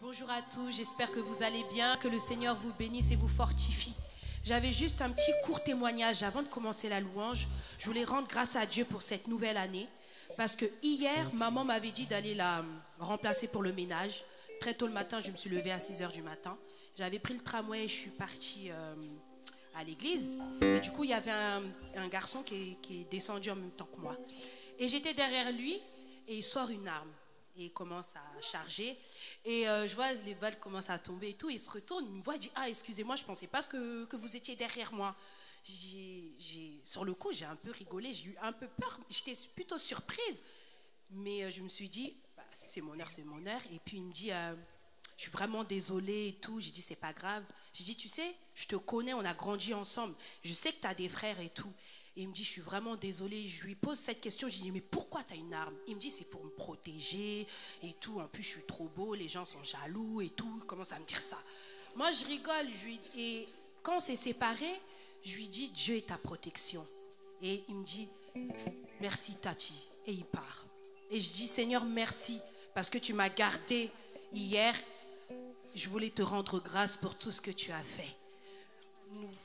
Bonjour à tous, j'espère que vous allez bien, que le Seigneur vous bénisse et vous fortifie. J'avais juste un petit court témoignage avant de commencer la louange. Je voulais rendre grâce à Dieu pour cette nouvelle année. Parce que hier, maman m'avait dit d'aller la remplacer pour le ménage. Très tôt le matin, je me suis levée à 6 h du matin. J'avais pris le tramway et je suis partie à l'église. Et du coup, il y avait un garçon qui est descendu en même temps que moi. Et j'étais derrière lui et il sort une arme. Et il commence à charger. Et je vois les balles commencent à tomber et tout. Il se retourne, il me voit, il dit « Ah, excusez-moi, je ne pensais pas que vous étiez derrière moi. » Sur le coup, j'ai un peu rigolé, j'ai eu un peu peur. J'étais plutôt surprise. Mais je me suis dit bah, « C'est mon heure, c'est mon heure. » Et puis il me dit « Je suis vraiment désolée et tout. » J'ai dit « C'est pas grave. » J'ai dit « Tu sais, je te connais, on a grandi ensemble. Je sais que tu as des frères et tout. » Et il me dit, je suis vraiment désolée. Je lui pose cette question. Je lui dis, mais pourquoi tu as une arme? Il me dit, c'est pour me protéger et tout. En plus, je suis trop beau. Les gens sont jaloux et tout. Il commence à me dire ça. Moi, je rigole. Et quand on s'est séparés, je lui dis, Dieu est ta protection. Et il me dit, merci Tati. Et il part. Et je dis, Seigneur, merci parce que tu m'as gardé hier. Je voulais te rendre grâce pour tout ce que tu as fait.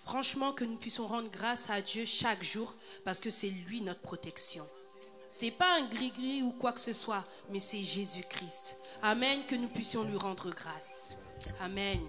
Franchement, que nous puissions rendre grâce à Dieu chaque jour parce que c'est lui notre protection. C'est pas un gris-gris ou quoi que ce soit, mais c'est Jésus-Christ. Amen, que nous puissions lui rendre grâce. Amen.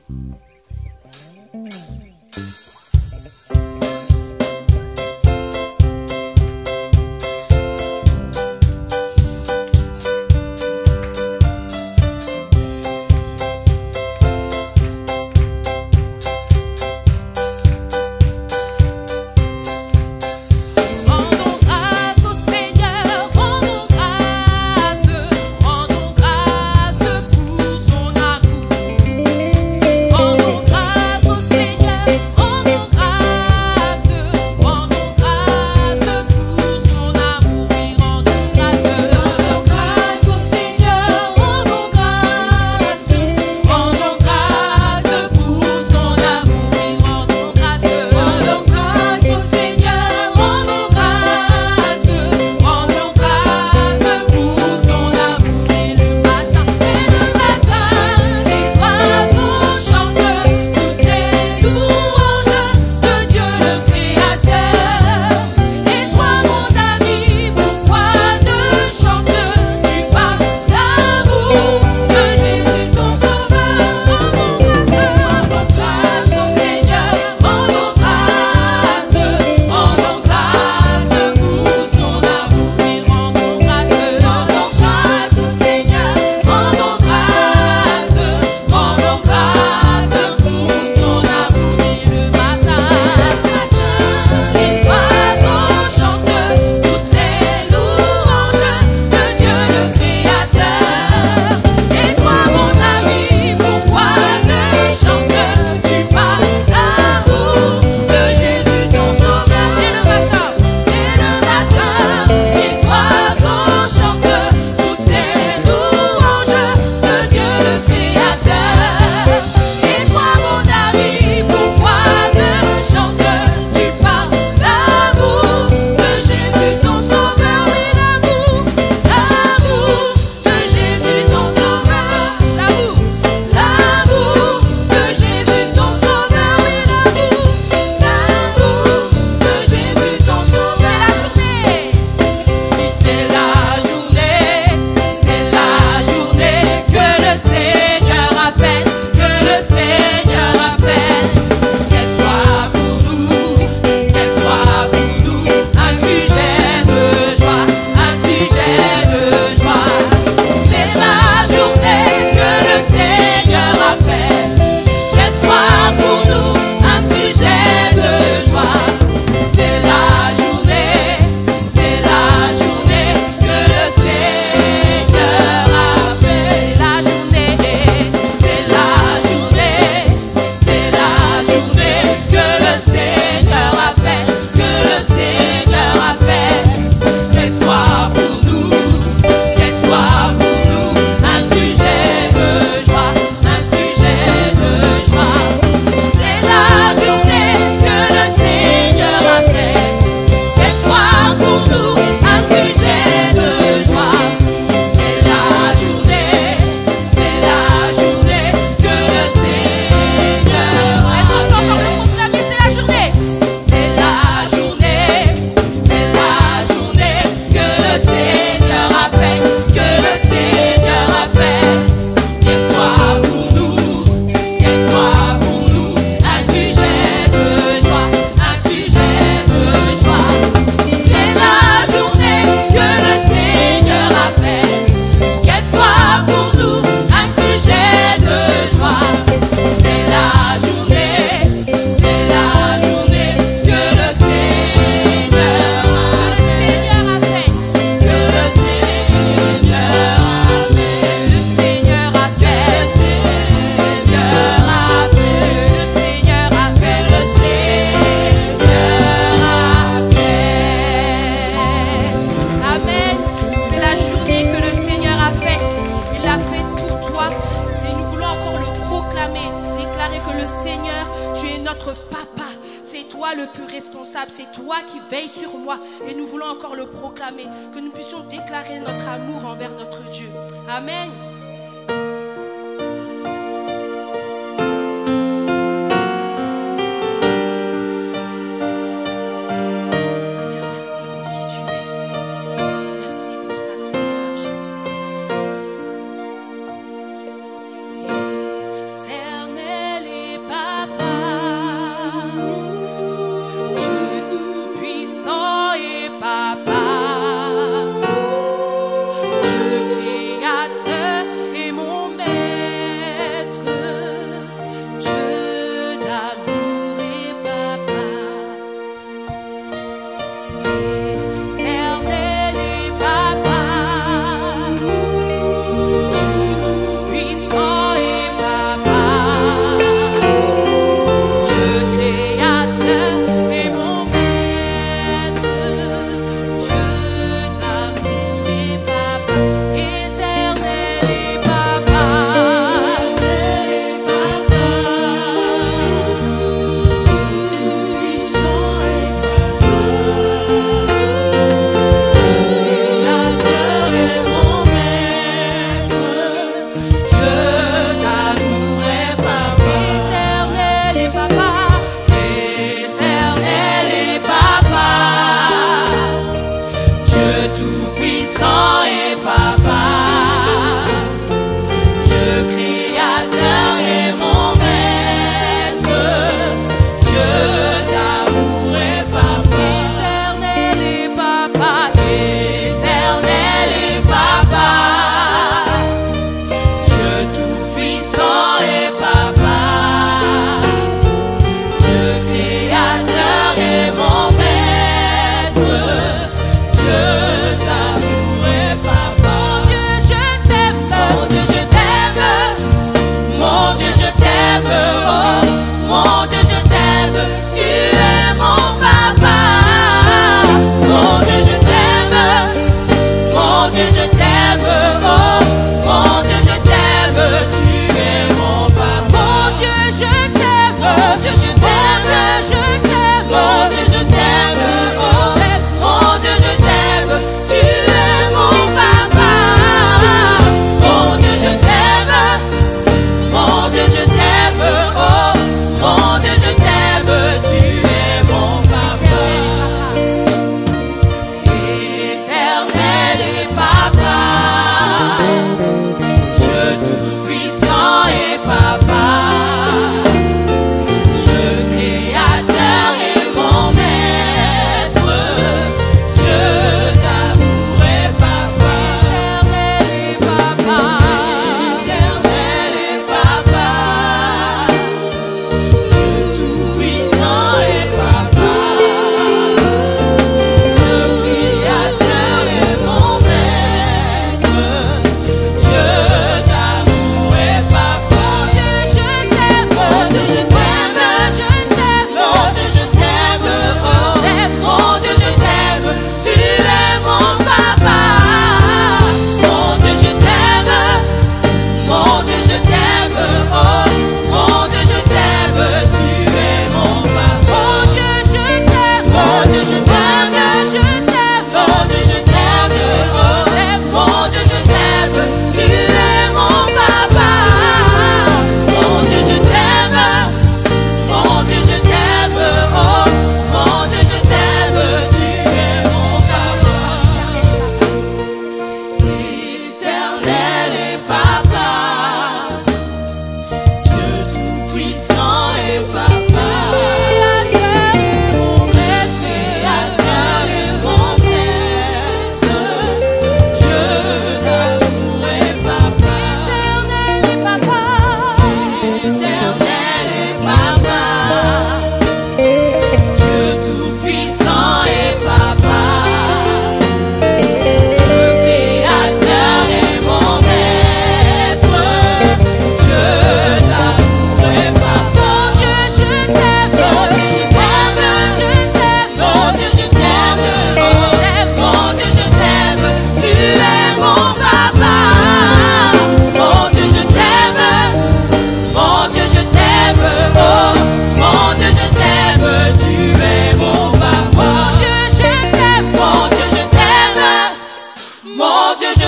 Rendons grâce au Seigneur. qu'il a fait pour toi. Et nous voulons encore le proclamer, déclarer que le Seigneur, tu es notre papa. C'est toi le plus responsable, c'est toi qui veilles sur moi. Et nous voulons encore le proclamer, que nous puissions déclarer notre amour envers notre Dieu. Amen. Éternel et papa.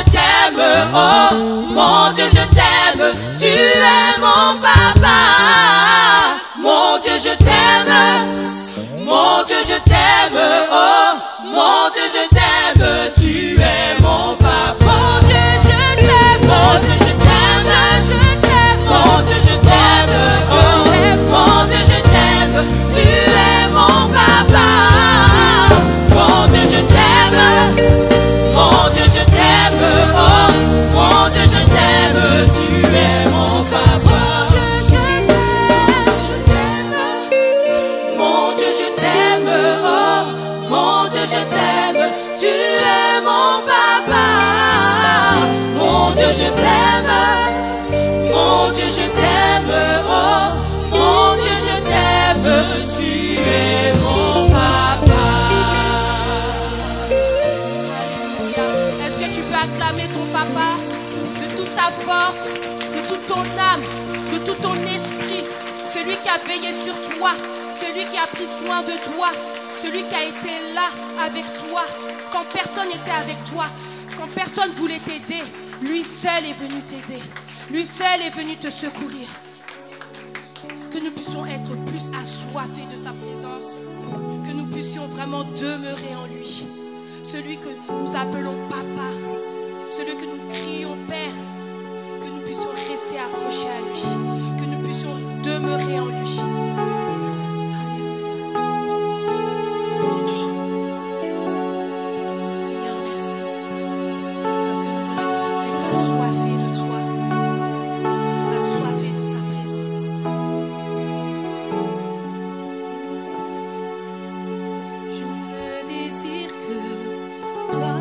je t'aime, oh, mon Dieu, je t'aime, tu es mon papa. Mon Dieu, je t'aime, mon Dieu, je t'aime, oh, mon Dieu, je t'aime, tu es mon papa. Mon Dieu, je t'aime, mon Dieu, je t'aime, mon Dieu, je t'aime, oh, mon Dieu, je t'aime, tu es mon papa. Mon Dieu, je t'aime, mon Dieu, je t'aime, oh, mon Dieu, je t'aime, tu es mon papa. Mon Dieu, je t'aime, oh, mon Dieu, je t'aime, tu es mon papa. Mon Dieu, je t'aime, mon Dieu, je t'aime, oh, mon Dieu, je t'aime, tu es mon papa. Alléluia. Est-ce que tu peux acclamer ton papa de toute ta force, de toute ton âme, de tout ton esprit, celui qui a veillé sur toi, celui qui a pris soin de toi, celui qui a été là avec toi, quand personne n'était avec toi, quand personne voulait t'aider, lui seul est venu t'aider, lui seul est venu te secourir. Que nous puissions être plus assoiffés de sa présence, que nous puissions vraiment demeurer en lui, celui que nous appelons papa, celui que nous crions Père, que nous puissions rester accrochés à lui, que nous puissions demeurer en lui. Toi,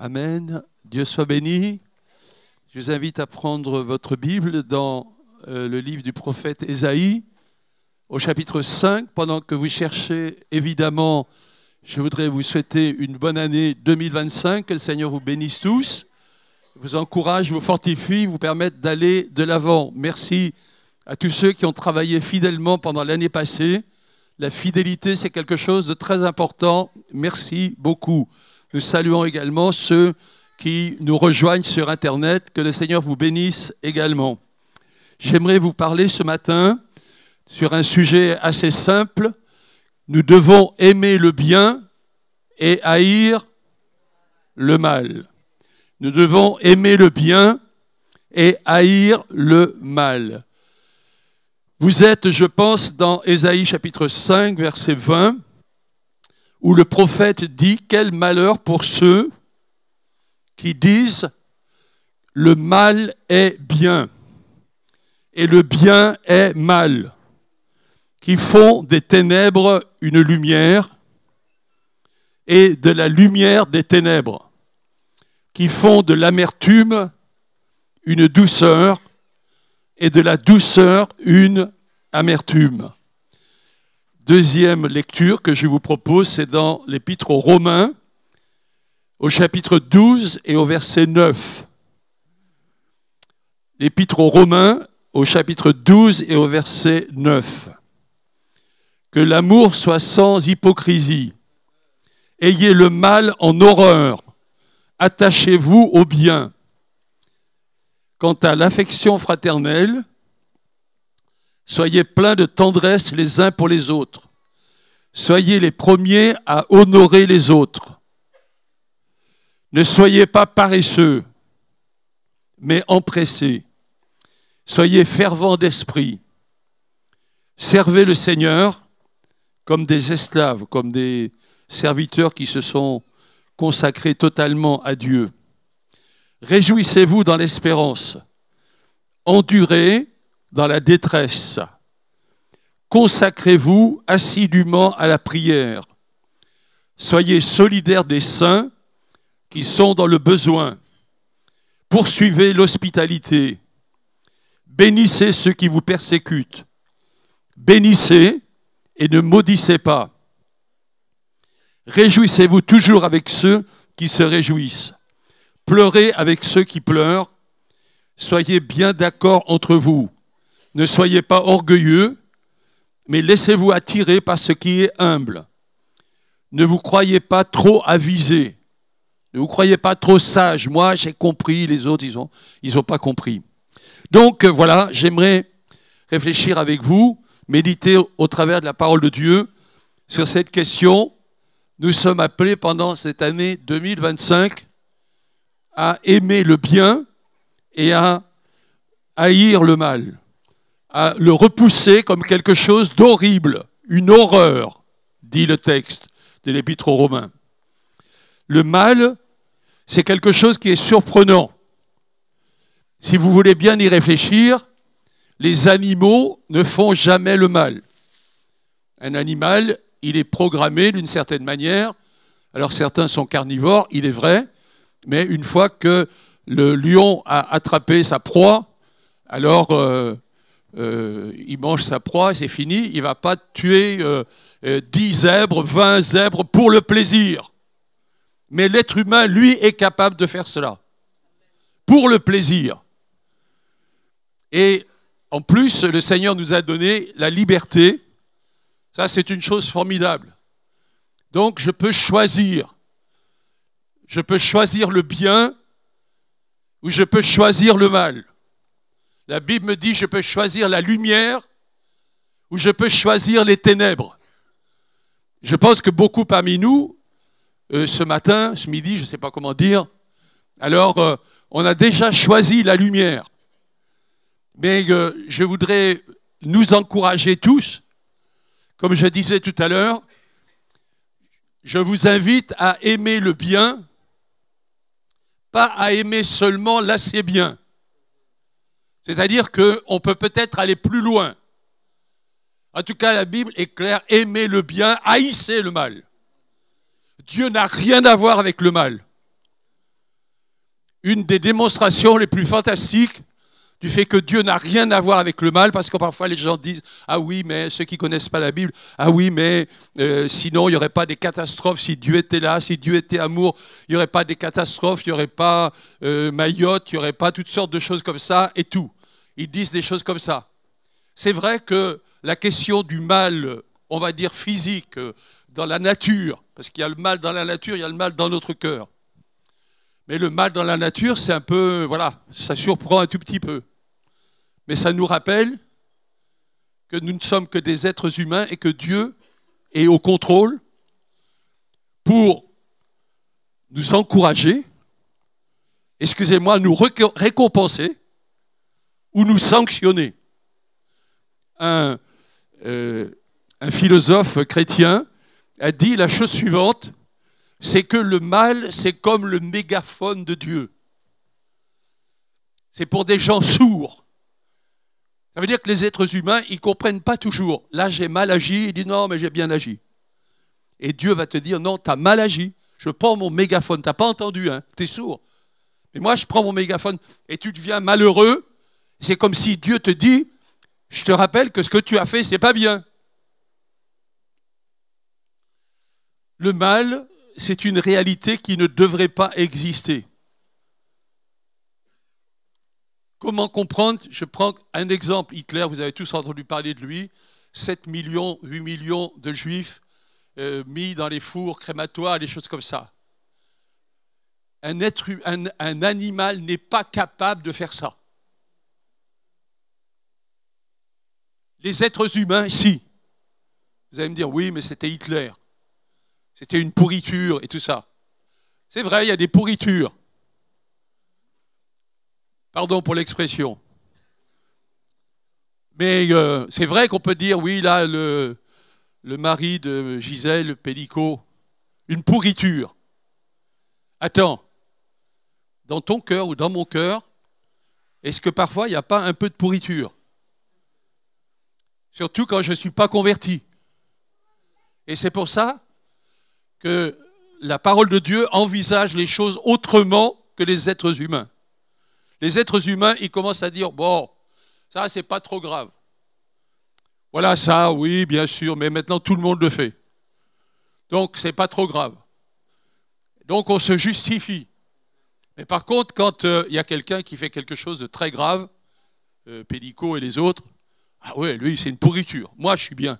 Amen. Dieu soit béni. Je vous invite à prendre votre Bible dans le livre du prophète Ésaïe, au chapitre 5. Pendant que vous cherchez, évidemment, je voudrais vous souhaiter une bonne année 2025. Que le Seigneur vous bénisse tous, vous encourage, vous fortifie, vous permette d'aller de l'avant. Merci à tous ceux qui ont travaillé fidèlement pendant l'année passée. La fidélité, c'est quelque chose de très important. Merci beaucoup. Nous saluons également ceux qui nous rejoignent sur Internet. Que le Seigneur vous bénisse également. J'aimerais vous parler ce matin sur un sujet assez simple. Nous devons aimer le bien et haïr le mal. Nous devons aimer le bien et haïr le mal. Vous êtes, je pense, dans Ésaïe chapitre 5, verset 20, où le prophète dit « Quel malheur pour ceux qui disent « Le mal est bien et le bien est mal », qui font des ténèbres une lumière et de la lumière des ténèbres, qui font de l'amertume une douceur et de la douceur une amertume. Deuxième lecture que je vous propose, c'est dans l'Épître aux Romains, au chapitre 12 et au verset 9. L'Épître aux Romains, au chapitre 12 et au verset 9. Que l'amour soit sans hypocrisie. Ayez le mal en horreur. Attachez-vous au bien. Quant à l'affection fraternelle, soyez pleins de tendresse les uns pour les autres. Soyez les premiers à honorer les autres. Ne soyez pas paresseux, mais empressés. Soyez fervents d'esprit. Servez le Seigneur comme des esclaves, comme des serviteurs qui se sont consacrés totalement à Dieu. Réjouissez-vous dans l'espérance. Endurez dans la détresse. Consacrez-vous assidûment à la prière. Soyez solidaires des saints qui sont dans le besoin. Poursuivez l'hospitalité. Bénissez ceux qui vous persécutent. Bénissez et ne maudissez pas. Réjouissez-vous toujours avec ceux qui se réjouissent. Pleurez avec ceux qui pleurent. Soyez bien d'accord entre vous. Ne soyez pas orgueilleux, mais laissez-vous attirer par ce qui est humble. Ne vous croyez pas trop avisé. Ne vous croyez pas trop sage. Moi, j'ai compris, les autres, ils ont pas compris. Donc, voilà, j'aimerais réfléchir avec vous, méditer au travers de la parole de Dieu sur cette question. Nous sommes appelés pendant cette année 2025 à aimer le bien et à haïr le mal, à le repousser comme quelque chose d'horrible, une horreur, dit le texte de l'Épître aux Romains. Le mal, c'est quelque chose qui est surprenant. Si vous voulez bien y réfléchir, les animaux ne font jamais le mal. Un animal, il est programmé d'une certaine manière. Alors certains sont carnivores, il est vrai, mais une fois que le lion a attrapé sa proie, alors il mange sa proie, c'est fini. Il ne va pas tuer 10 zèbres, 20 zèbres pour le plaisir. Mais l'être humain, lui, est capable de faire cela. Pour le plaisir. Et en plus, le Seigneur nous a donné la liberté. Ça, c'est une chose formidable. Donc, je peux choisir. Je peux choisir le bien ou je peux choisir le mal. La Bible me dit, je peux choisir la lumière ou je peux choisir les ténèbres. Je pense que beaucoup parmi nous, ce matin, ce midi, je ne sais pas comment dire, alors on a déjà choisi la lumière. Mais je voudrais nous encourager tous, comme je disais tout à l'heure, je vous invite à aimer le bien, pas à aimer seulement l'assez bien. C'est-à-dire qu'on peut peut-être aller plus loin. En tout cas, la Bible est claire, aimez le bien, haïssez le mal. Dieu n'a rien à voir avec le mal. une des démonstrations les plus fantastiques du fait que Dieu n'a rien à voir avec le mal, parce que parfois les gens disent « Ah oui, mais ceux qui ne connaissent pas la Bible, ah oui, mais sinon il n'y aurait pas des catastrophes si Dieu était là, si Dieu était amour, il n'y aurait pas des catastrophes, il n'y aurait pas Mayotte, il n'y aurait pas toutes sortes de choses comme ça et tout. » Ils disent des choses comme ça. C'est vrai que la question du mal, on va dire physique, dans la nature, parce qu'il y a le mal dans la nature, il y a le mal dans notre cœur. Mais le mal dans la nature, c'est un peu, voilà, ça surprend un tout petit peu. Mais ça nous rappelle que nous ne sommes que des êtres humains et que Dieu est au contrôle pour nous encourager, excusez-moi, nous récompenser ou nous sanctionner. Un philosophe chrétien a dit la chose suivante, c'est que le mal, c'est comme le mégaphone de Dieu. C'est pour des gens sourds. Ça veut dire que les êtres humains, ils ne comprennent pas toujours. Là, j'ai mal agi, il dit non, mais j'ai bien agi. Et Dieu va te dire, non, tu as mal agi. Je prends mon mégaphone, tu n'as pas entendu, hein, tu es sourd. Mais moi, je prends mon mégaphone et tu deviens malheureux. C'est comme si Dieu te dit, je te rappelle que ce que tu as fait, ce n'est pas bien. Le mal, c'est une réalité qui ne devrait pas exister. Comment comprendre? Je prends un exemple. Hitler, vous avez tous entendu parler de lui. 7 millions, 8 millions de juifs mis dans les fours crématoires, des choses comme ça. Un animal n'est pas capable de faire ça. Les êtres humains, si. Vous allez me dire, oui, mais c'était Hitler. C'était une pourriture et tout ça. C'est vrai, il y a des pourritures. Pardon pour l'expression. Mais c'est vrai qu'on peut dire, oui, là, le mari de Gisèle Pélicaud, une pourriture. Attends, dans ton cœur ou dans mon cœur, est-ce que parfois il n'y a pas un peu de pourriture? Surtout quand je ne suis pas converti. Et c'est pour ça que la parole de Dieu envisage les choses autrement que les êtres humains. Les êtres humains, ils commencent à dire, bon, ça, c'est pas trop grave. Voilà ça, oui, bien sûr, mais maintenant, tout le monde le fait. Donc, c'est pas trop grave. Donc, on se justifie. Mais par contre, quand il y a quelqu'un qui fait quelque chose de très grave, Pélicaud et les autres, ah ouais, lui, c'est une pourriture. Moi, je suis bien.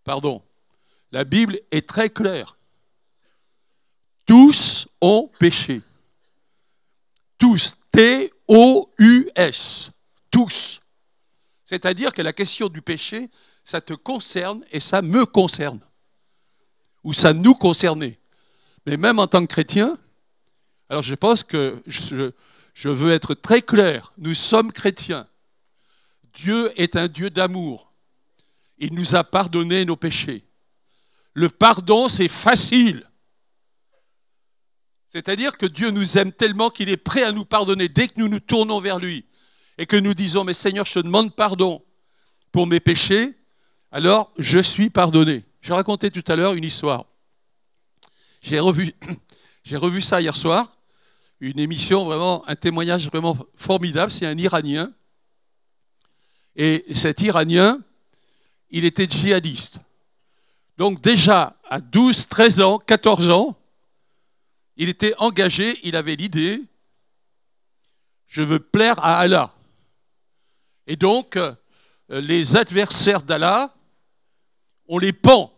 Pardon. La Bible est très claire. Tous ont péché. Tous. T-O-U-S. Tous. C'est-à-dire que la question du péché, ça te concerne et ça me concerne. Ou ça nous concernait. Mais même en tant que chrétien, alors je pense que je veux être très clair. Nous sommes chrétiens. Dieu est un Dieu d'amour. Il nous a pardonné nos péchés. Le pardon, c'est facile. C'est-à-dire que Dieu nous aime tellement qu'il est prêt à nous pardonner dès que nous nous tournons vers lui et que nous disons « Mais Seigneur, je te demande pardon pour mes péchés, alors je suis pardonné. » Je racontais tout à l'heure une histoire. J'ai revu ça hier soir, une émission vraiment, un témoignage vraiment formidable. C'est un Iranien. Et cet Iranien, il était djihadiste. Donc déjà, à 12, 13 ans, 14 ans, il était engagé, il avait l'idée, je veux plaire à Allah. Et donc, les adversaires d'Allah, on les pend.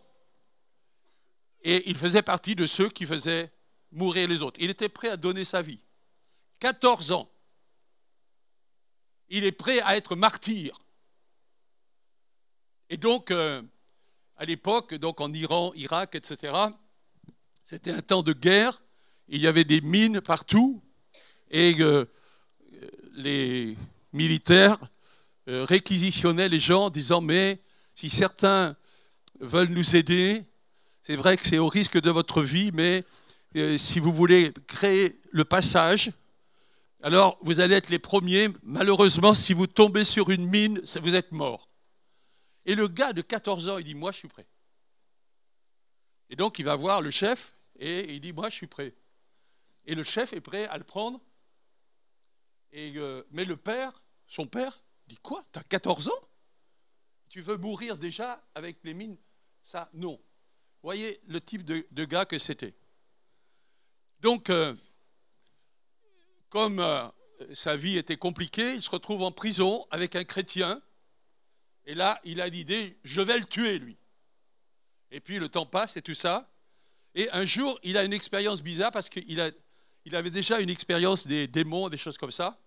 Et il faisait partie de ceux qui faisaient mourir les autres. Il était prêt à donner sa vie. 14 ans. Il est prêt à être martyr. Et donc, à l'époque, donc en Iran, Irak, etc., c'était un temps de guerre. Il y avait des mines partout et les militaires réquisitionnaient les gens en disant « Mais si certains veulent nous aider, c'est vrai que c'est au risque de votre vie, mais si vous voulez créer le passage, alors vous allez être les premiers. Malheureusement, si vous tombez sur une mine, vous êtes mort. » Et le gars de 14 ans, il dit « Moi, je suis prêt. » Et donc, il va voir le chef et il dit « Moi, je suis prêt. » Et le chef est prêt à le prendre. Mais le père, son père, dit quoi? T'as 14 ans? Tu veux mourir déjà avec les mines? Ça, non. Voyez le type de gars que c'était. Donc, comme sa vie était compliquée, il se retrouve en prison avec un chrétien. Et là, il a l'idée, je vais le tuer, lui. Et puis, le temps passe et tout ça. Et un jour, il a une expérience bizarre parce qu'il avait déjà une expérience des démons, des choses comme ça.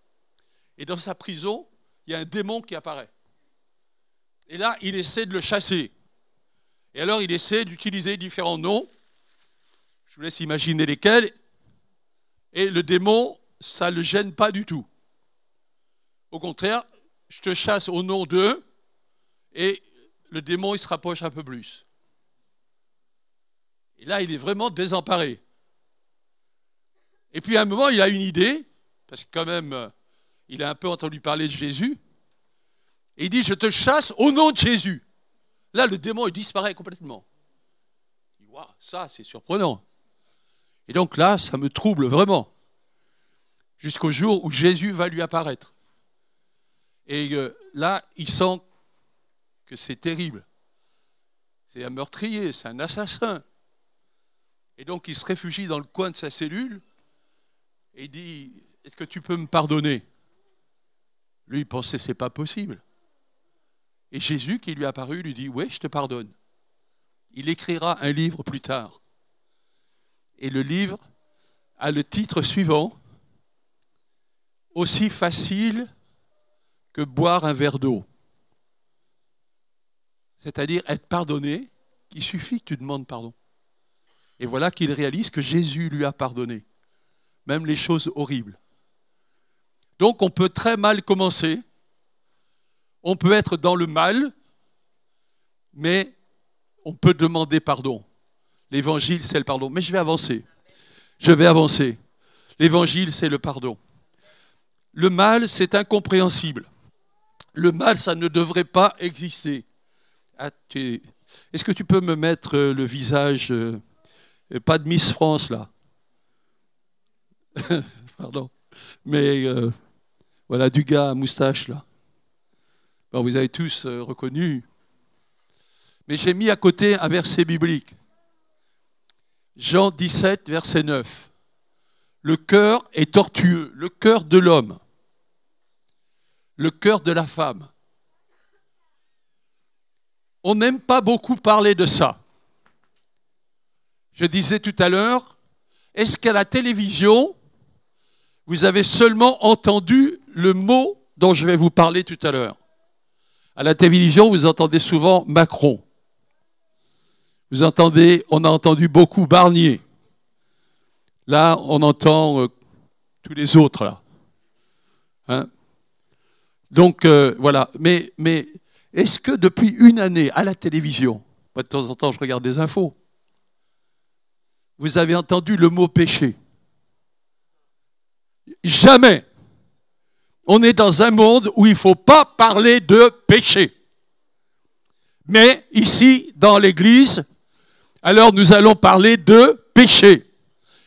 Et dans sa prison, il y a un démon qui apparaît. Et là, il essaie de le chasser. Et alors, il essaie d'utiliser différents noms. Je vous laisse imaginer lesquels. Et le démon, ça ne le gêne pas du tout. Au contraire, je te chasse au nom d'eux. Et le démon, il se rapproche un peu plus. Et là, il est vraiment désemparé. Et puis, à un moment, il a une idée, parce que quand même, il a un peu entendu parler de Jésus. Et il dit, je te chasse au nom de Jésus. Là, le démon, il disparaît complètement. Il dit, waouh, ça, c'est surprenant. Et donc là, ça me trouble vraiment. Jusqu'au jour où Jésus va lui apparaître. Et là, il sent que c'est terrible. C'est un meurtrier, c'est un assassin. Et donc, il se réfugie dans le coin de sa cellule et il dit, est-ce que tu peux me pardonner? Lui, il pensait, c'est pas possible. Et Jésus, qui lui est apparu, lui dit, oui, je te pardonne. Il écrira un livre plus tard. Et le livre a le titre suivant, aussi facile que boire un verre d'eau. C'est-à-dire être pardonné, il suffit que tu demandes pardon. Et voilà qu'il réalise que Jésus lui a pardonné, même les choses horribles. Donc on peut très mal commencer, on peut être dans le mal, mais on peut demander pardon. L'évangile, c'est le pardon. Mais je vais avancer. L'évangile, c'est le pardon. Le mal, c'est incompréhensible. Le mal, ça ne devrait pas exister. Est-ce que tu peux me mettre le visage, pas de Miss France là, pardon, mais voilà, du gars à moustache là. Bon, vous avez tous reconnu. Mais j'ai mis à côté un verset biblique. Jean 17, verset 9. Le cœur est tortueux, le cœur de l'homme, le cœur de la femme. On n'aime pas beaucoup parler de ça. Je disais tout à l'heure, est-ce qu'à la télévision, vous avez seulement entendu le mot dont je vais vous parler tout à l'heure? À la télévision, vous entendez souvent Macron. On a entendu beaucoup Barnier. Là, on entend tous les autres, là. Hein? Donc, voilà. Mais est-ce que depuis une année, à la télévision, moi, de temps en temps, je regarde des infos, vous avez entendu le mot péché? Jamais. On est dans un monde où il ne faut pas parler de péché. Mais ici, dans l'Église, alors nous allons parler de péché.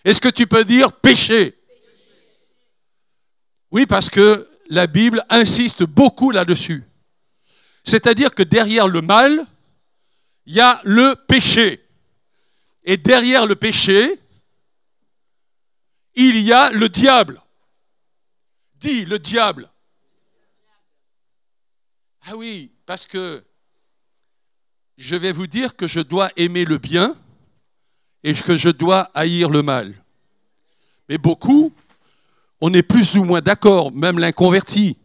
Est-ce que tu peux dire péché? Oui, parce que la Bible insiste beaucoup là-dessus. C'est-à-dire que derrière le mal, il y a le péché. Et derrière le péché, il y a le diable. Dis le diable. Ah oui, parce que je vais vous dire que je dois aimer le bien et que je dois haïr le mal. Mais beaucoup, on est plus ou moins d'accord, même l'inconverti,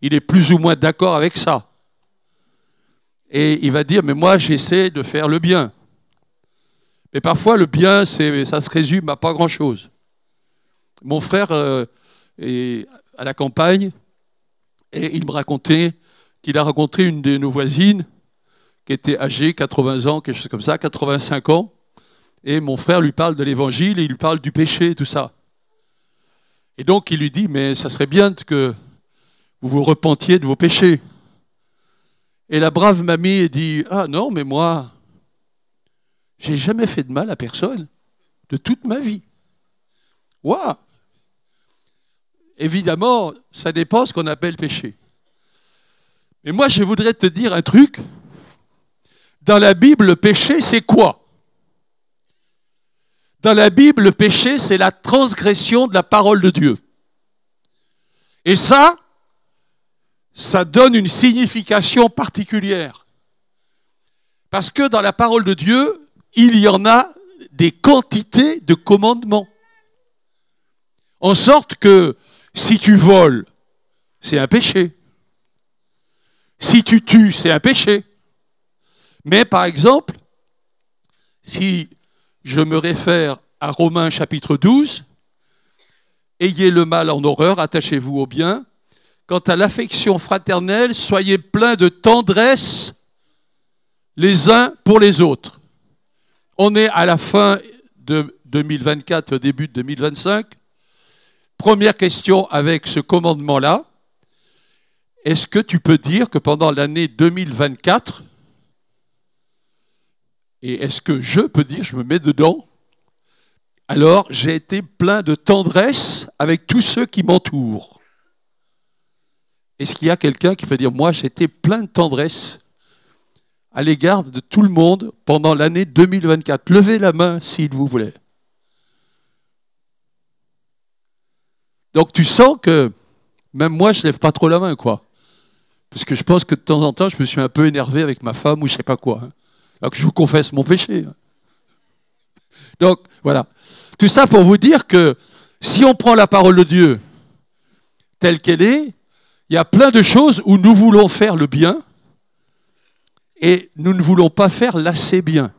il est plus ou moins d'accord avec ça. Et il va dire, mais moi j'essaie de faire le bien. Mais parfois le bien, ça se résume à pas grand-chose. Mon frère est à la campagne et il me racontait qu'il a rencontré une de nos voisines qui était âgée, 80 ans, quelque chose comme ça, 85 ans. Et mon frère lui parle de l'évangile et il lui parle du péché et tout ça. Et donc il lui dit, mais ça serait bien que vous vous repentiez de vos péchés. Et la brave mamie dit, ah non, mais moi, j'ai jamais fait de mal à personne de toute ma vie. Waouh! Évidemment, ça dépend de ce qu'on appelle péché. Mais moi, je voudrais te dire un truc. Dans la Bible, le péché, c'est quoi? Dans la Bible, le péché, c'est la transgression de la parole de Dieu. Et ça donne une signification particulière. Parce que dans la parole de Dieu, il y en a des quantités de commandements. En sorte que si tu voles, c'est un péché. Si tu tues, c'est un péché. Mais par exemple, si je me réfère à Romains chapitre 12, ayez le mal en horreur, attachez-vous au bien. Quant à l'affection fraternelle, soyez pleins de tendresse les uns pour les autres. On est à la fin de 2024, au début de 2025. Première question avec ce commandement-là. Est-ce que tu peux dire que pendant l'année 2024, et est-ce que je peux dire, je me mets dedans, alors j'ai été plein de tendresse avec tous ceux qui m'entourent? Est-ce qu'il y a quelqu'un qui peut dire, moi j'ai été plein de tendresse à l'égard de tout le monde pendant l'année 2024? Levez la main s'il vous plaît. Donc tu sens que même moi je ne lève pas trop la main, quoi. Parce que je pense que de temps en temps je me suis un peu énervé avec ma femme ou je ne sais pas quoi. Alors que je vous confesse mon péché. Donc voilà. Tout ça pour vous dire que si on prend la parole de Dieu telle qu'elle est, il y a plein de choses où nous voulons faire le bien et nous ne voulons pas faire l'assez bien.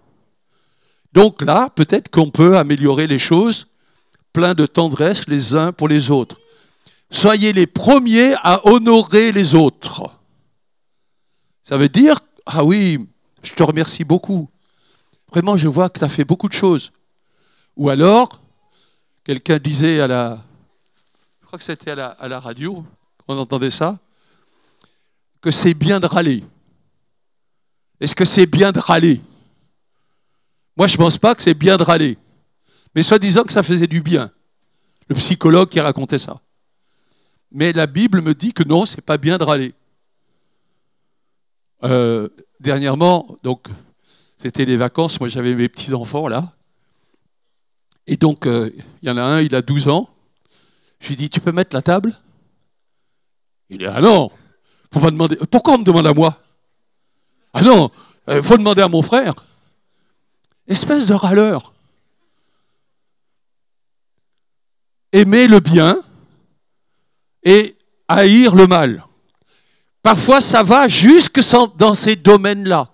Donc là, peut-être qu'on peut améliorer les choses, plein de tendresse les uns pour les autres. Soyez les premiers à honorer les autres. Ça veut dire, ah oui, je te remercie beaucoup. Vraiment, je vois que tu as fait beaucoup de choses. Ou alors, quelqu'un disait je crois que c'était à la radio, on entendait ça, que c'est bien de râler. Est-ce que c'est bien de râler? Moi, je ne pense pas que c'est bien de râler. Mais soi-disant que ça faisait du bien. Le psychologue qui racontait ça. Mais la Bible me dit que non, c'est pas bien de râler. Dernièrement, donc, c'était les vacances, moi j'avais mes petits-enfants là. Et donc, il y en a un, il a 12 ans. Je lui dis, tu peux mettre la table? Il dit, ah non, faut pas demander. Pourquoi on me demande à moi? Ah non, faut demander à mon frère. Espèce de râleur. Aimer le bien et haïr le mal. Parfois, ça va jusque dans ces domaines-là.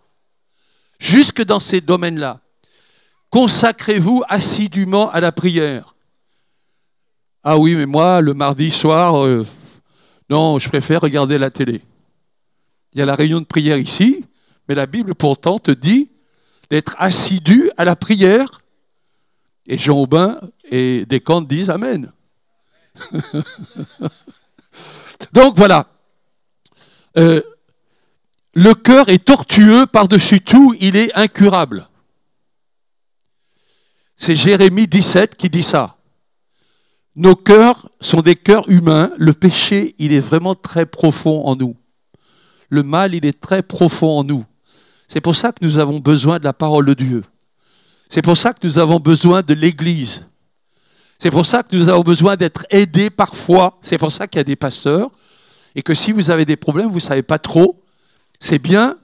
Jusque dans ces domaines-là. Consacrez-vous assidûment à la prière. Ah oui, mais moi, le mardi soir, non, je préfère regarder la télé. Il y a la réunion de prière ici, mais la Bible pourtant te dit d'être assidu à la prière. Et Jean Aubin et Descamps disent Amen. Donc voilà. Le cœur est tortueux, par-dessus tout, il est incurable. C'est Jérémie 17 qui dit ça. Nos cœurs sont des cœurs humains. Le péché, il est vraiment très profond en nous. Le mal, il est très profond en nous. C'est pour ça que nous avons besoin de la parole de Dieu. C'est pour ça que nous avons besoin de l'Église. C'est pour ça que nous avons besoin d'être aidés parfois. C'est pour ça qu'il y a des pasteurs. Et que si vous avez des problèmes, vous ne savez pas trop, c'est bien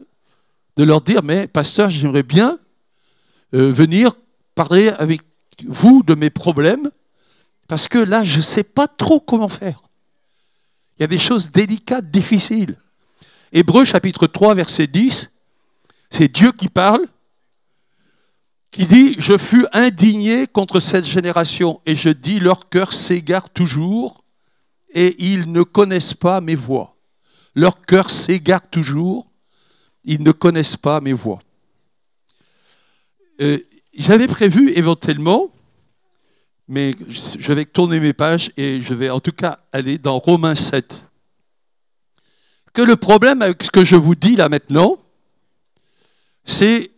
de leur dire, mais pasteur, j'aimerais bien venir parler avec vous de mes problèmes, parce que là, je ne sais pas trop comment faire. Il y a des choses délicates, difficiles. Hébreux chapitre 3, verset 10, c'est Dieu qui parle, qui dit « Je fus indigné contre cette génération, et je dis, leur cœur s'égare toujours, et ils ne connaissent pas mes voies. » Leur cœur s'égare toujours, ils ne connaissent pas mes voies. J'avais prévu éventuellement, mais je vais tourner mes pages et je vais en tout cas aller dans Romains 7. Que le problème avec ce que je vous dis là maintenant, c'est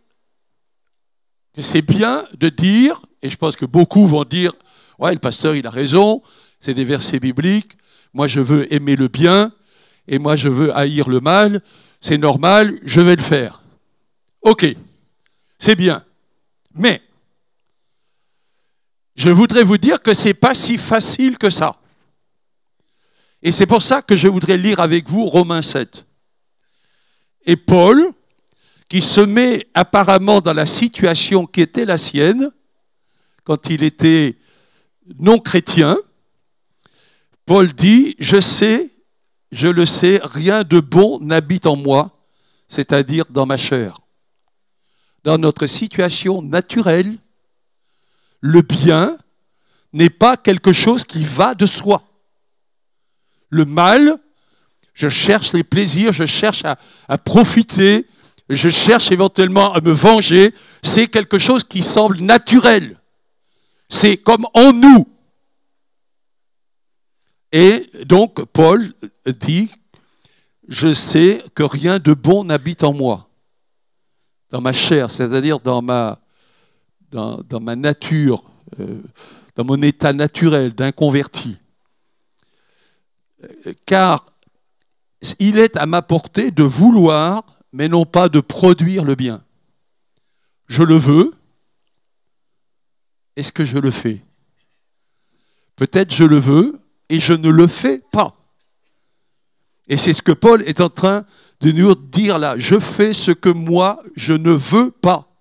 que c'est bien de dire, et je pense que beaucoup vont dire, Ouais, le pasteur, il a raison, c'est des versets bibliques. Moi, je veux aimer le bien et moi, je veux haïr le mal. C'est normal, je vais le faire. Ok, c'est bien. Mais, je voudrais vous dire que ce n'est pas si facile que ça. Et c'est pour ça que je voudrais lire avec vous Romains 7. Et Paul, qui se met apparemment dans la situation qui était la sienne, quand il était non chrétien, Paul dit, je le sais, rien de bon n'habite en moi, c'est-à-dire dans ma chair. Dans notre situation naturelle, le bien n'est pas quelque chose qui va de soi. Le mal, je cherche les plaisirs, je cherche à profiter, je cherche éventuellement à me venger, c'est quelque chose qui semble naturel. C'est comme en nous. Et donc, Paul dit, je sais que rien de bon n'habite en moi, dans ma chair, c'est-à-dire dans ma nature, dans mon état naturel d'inconverti. Car il est à ma portée de vouloir, mais non pas de produire le bien. Je le veux. Est-ce que je le fais? Peut-être je le veux et je ne le fais pas. Et c'est ce que Paul est en train de nous dire là. Je fais ce que moi, je ne veux pas.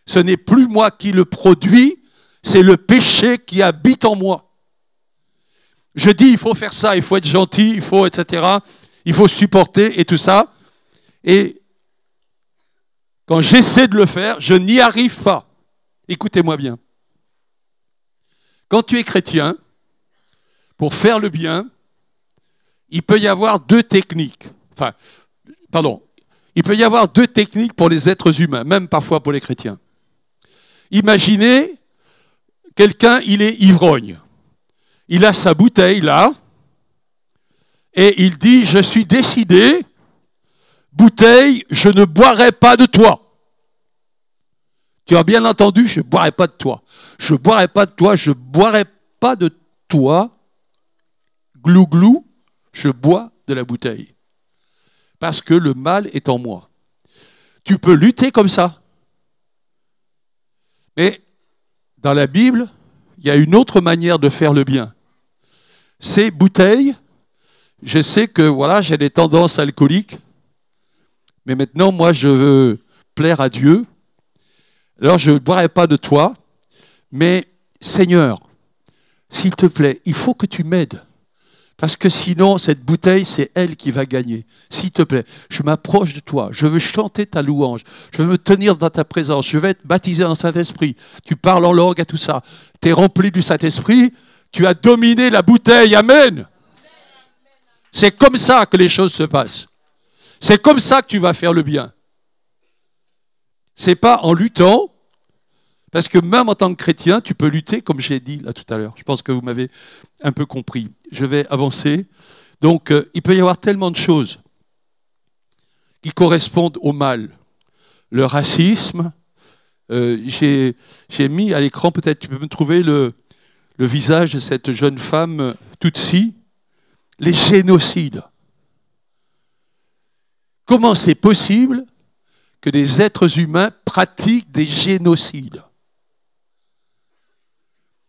Ce n'est plus moi qui le produis, c'est le péché qui habite en moi. Je dis, il faut faire ça, il faut être gentil, il faut, etc. Il faut supporter et tout ça. Et quand j'essaie de le faire, je n'y arrive pas. Écoutez-moi bien. Quand tu es chrétien, pour faire le bien, il peut y avoir deux techniques. Il peut y avoir deux techniques pour les êtres humains, même parfois pour les chrétiens. Imaginez, quelqu'un, il est ivrogne. Il a sa bouteille là, et il dit, je suis décidé, bouteille, je ne boirai pas de toi. Tu as bien entendu, je ne boirai pas de toi. Je ne boirai pas de toi, je ne boirai pas de toi. Glou glou, je bois de la bouteille. Parce que le mal est en moi. Tu peux lutter comme ça. Mais dans la Bible, il y a une autre manière de faire le bien. Ces bouteilles, je sais que voilà, j'ai des tendances alcooliques, mais maintenant, moi, je veux plaire à Dieu. Alors, je ne boirai pas de toi, mais Seigneur, s'il te plaît, il faut que tu m'aides. Parce que sinon, cette bouteille, c'est elle qui va gagner. S'il te plaît, je m'approche de toi, je veux chanter ta louange, je veux me tenir dans ta présence, je vais être baptisé en Saint-Esprit. Tu parles en langue et tout ça. Tu es rempli du Saint-Esprit, tu as dominé la bouteille. Amen. C'est comme ça que les choses se passent. C'est comme ça que tu vas faire le bien. C'est pas en luttant, parce que même en tant que chrétien, tu peux lutter, comme j'ai dit là tout à l'heure. Je pense que vous m'avez un peu compris. Je vais avancer. Donc, il peut y avoir tellement de choses qui correspondent au mal. Le racisme. J'ai mis à l'écran, peut-être tu peux me trouver le visage de cette jeune femme Tutsi. Les génocides. Comment c'est possible que des êtres humains pratiquent des génocides?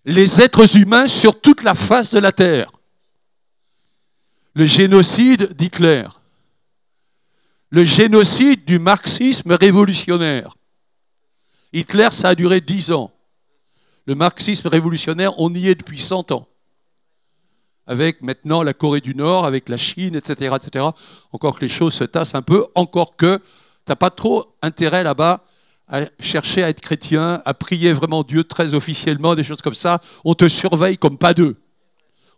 Les êtres humains sur toute la face de la terre. Le génocide d'Hitler. Le génocide du marxisme révolutionnaire. Hitler, ça a duré 10 ans. Le marxisme révolutionnaire, on y est depuis 100 ans. Avec maintenant la Corée du Nord, avec la Chine, etc., etc. Encore que les choses se tassent un peu, encore que tu n'as pas trop intérêt là-bas à chercher à être chrétien, à prier vraiment Dieu très officiellement, des choses comme ça. On te surveille comme pas deux.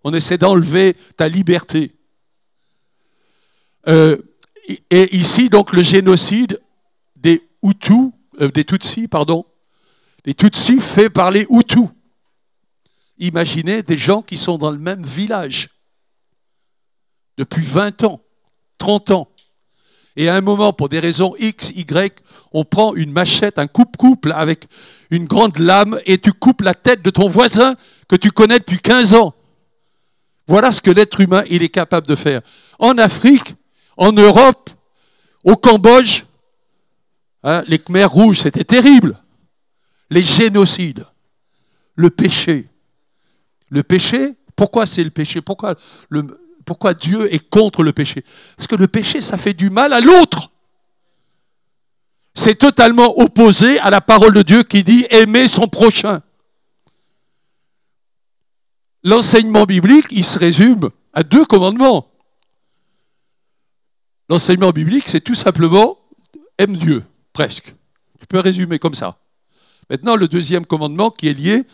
On essaie d'enlever ta liberté. Et ici, donc, le génocide des Hutus, des Tutsis, pardon, des Tutsis fait par les Hutus. Imaginez des gens qui sont dans le même village depuis 20 ans, 30 ans. Et à un moment, pour des raisons X, Y, on prend une machette, un coupe-coupe avec une grande lame et tu coupes la tête de ton voisin que tu connais depuis 15 ans. Voilà ce que l'être humain il est capable de faire. En Afrique, en Europe, au Cambodge, hein, les Khmers rouges, c'était terrible. Les génocides, le péché. Le péché, pourquoi c'est le péché? Pourquoi Dieu est contre le péché? Parce que le péché, ça fait du mal à l'autre. C'est totalement opposé à la parole de Dieu qui dit aimer son prochain. L'enseignement biblique, il se résume à 2 commandements. L'enseignement biblique, c'est tout simplement aime Dieu, presque. Tu peux résumer comme ça. Maintenant, le 2e commandement qui est lié,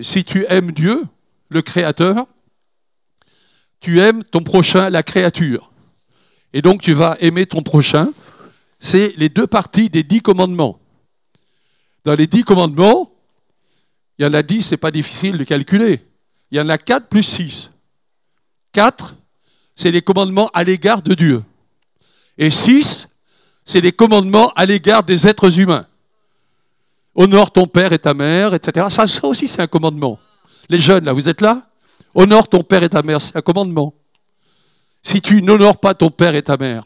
si tu aimes Dieu, le Créateur, tu aimes ton prochain, la créature. Et donc, tu vas aimer ton prochain. C'est les 2 parties des 10 commandements. Dans les 10 commandements, il y en a 10, ce n'est pas difficile de calculer. Il y en a 4 plus 6. 4, c'est les commandements à l'égard de Dieu. Et 6, c'est les commandements à l'égard des êtres humains. Honore ton père et ta mère, etc. Ça aussi, c'est un commandement. Les jeunes, là, vous êtes là? Honore ton père et ta mère, c'est un commandement. Si tu n'honores pas ton père et ta mère,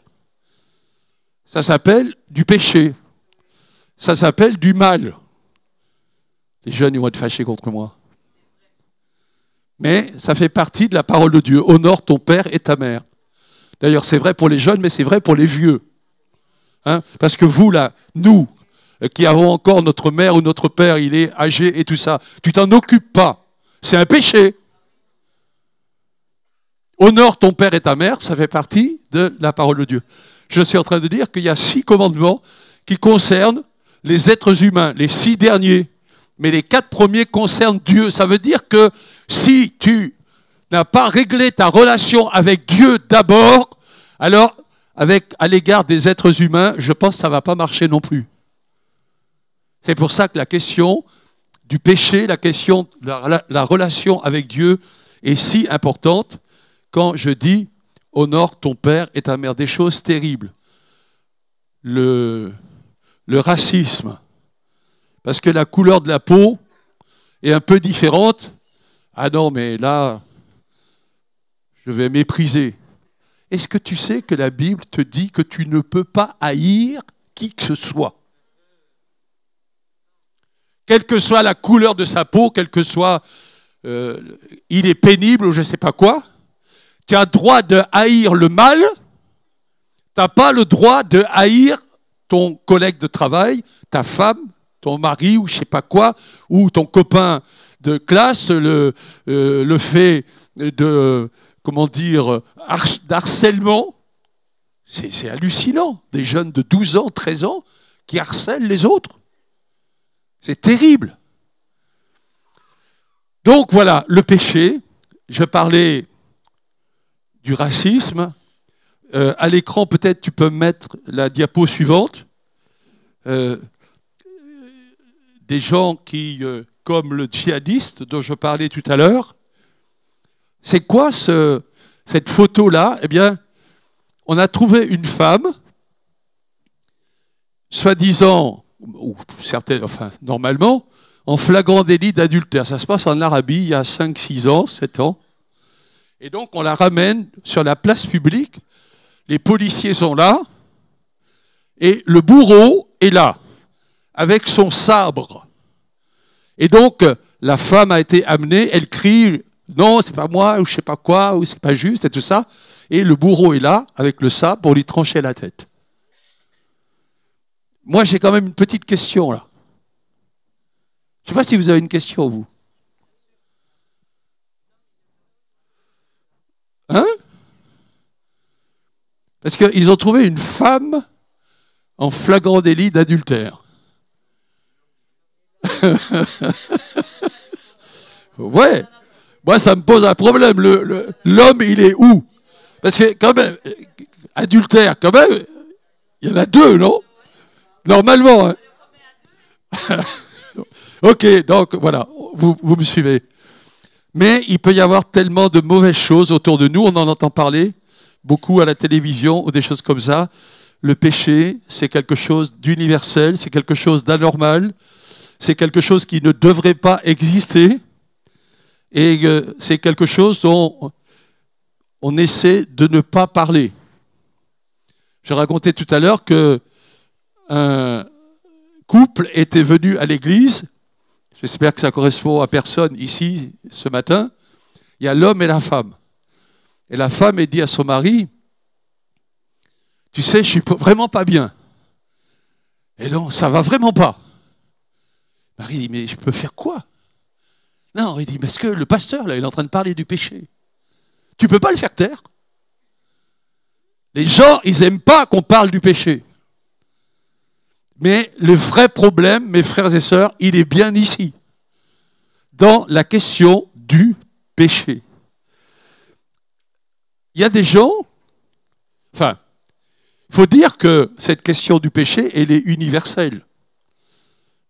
ça s'appelle du péché. Ça s'appelle du mal. Les jeunes, ils vont être fâchés contre moi. Mais ça fait partie de la parole de Dieu. Honore ton père et ta mère. D'ailleurs, c'est vrai pour les jeunes, mais c'est vrai pour les vieux. Hein? Parce que vous, là, nous, qui avons encore notre mère ou notre père, il est âgé et tout ça, tu t'en occupes pas. C'est un péché. Honore ton père et ta mère, ça fait partie de la parole de Dieu. Je suis en train de dire qu'il y a 6 commandements qui concernent les êtres humains, les 6 derniers. Mais les 4 premiers concernent Dieu. Ça veut dire que si tu n'as pas réglé ta relation avec Dieu d'abord, alors à l'égard des êtres humains, je pense que ça ne va pas marcher non plus. C'est pour ça que la question du péché, la question de la relation avec Dieu est si importante quand je dis « honore ton père et ta mère ». Des choses terribles. Le racisme. Parce que la couleur de la peau est un peu différente. Ah non, mais là, je vais mépriser. Est-ce que tu sais que la Bible te dit que tu ne peux pas haïr qui que ce soit? Quelle que soit la couleur de sa peau, quel que soit il est pénible ou je ne sais pas quoi, tu as le droit de haïr le mal, tu n'as pas le droit de haïr ton collègue de travail, ta femme, ton mari ou je ne sais pas quoi, ou ton copain de classe, le fait de, comment dire, d'harcèlement. C'est hallucinant. Des jeunes de 12 ans, 13 ans qui harcèlent les autres. C'est terrible. Donc voilà, le péché. Je parlais du racisme. À l'écran, peut-être tu peux mettre la diapo suivante. Des gens qui, comme le djihadiste dont je parlais tout à l'heure, c'est quoi cette photo-là? Eh bien, on a trouvé une femme, soi-disant, ou certaines, enfin, normalement, en flagrant délit d'adultère. Ça se passe en Arabie il y a 5, 6 ans, 7 ans. Et donc, on la ramène sur la place publique. Les policiers sont là. Et le bourreau est là, avec son sabre. Et donc, la femme a été amenée, elle crie « Non, c'est pas moi » ou « je sais pas quoi » ou « c'est pas juste » et tout ça. Et le bourreau est là, avec le sabre, pour lui trancher la tête. Moi, j'ai quand même une petite question, là. Je ne sais pas si vous avez une question, vous. Hein? Parce qu'ils ont trouvé une femme en flagrant délit d'adultère. Ouais, moi ça me pose un problème. L'homme, il est où? Parce que quand même, adultère, quand même, il y en a 2, non? Normalement. Hein. Ok, donc voilà, vous me suivez. Mais il peut y avoir tellement de mauvaises choses autour de nous, on en entend parler beaucoup à la télévision ou des choses comme ça. Le péché, c'est quelque chose d'universel, c'est quelque chose d'anormal, c'est quelque chose qui ne devrait pas exister. Et c'est quelque chose dont on essaie de ne pas parler. Je racontais tout à l'heure qu'un couple était venu à l'église. J'espère que ça correspond à personne ici ce matin. Il y a l'homme et la femme. Et la femme a dit à son mari, tu sais, je suis vraiment pas bien. Et non, ça va vraiment pas. Le mari dit, mais je peux faire quoi? Non, il dit, parce que le pasteur, là, il est en train de parler du péché. Tu peux pas le faire taire. Les gens, ils n'aiment pas qu'on parle du péché. Mais le vrai problème, mes frères et sœurs, il est bien ici, dans la question du péché. Il y a des gens, enfin, il faut dire que cette question du péché, elle est universelle,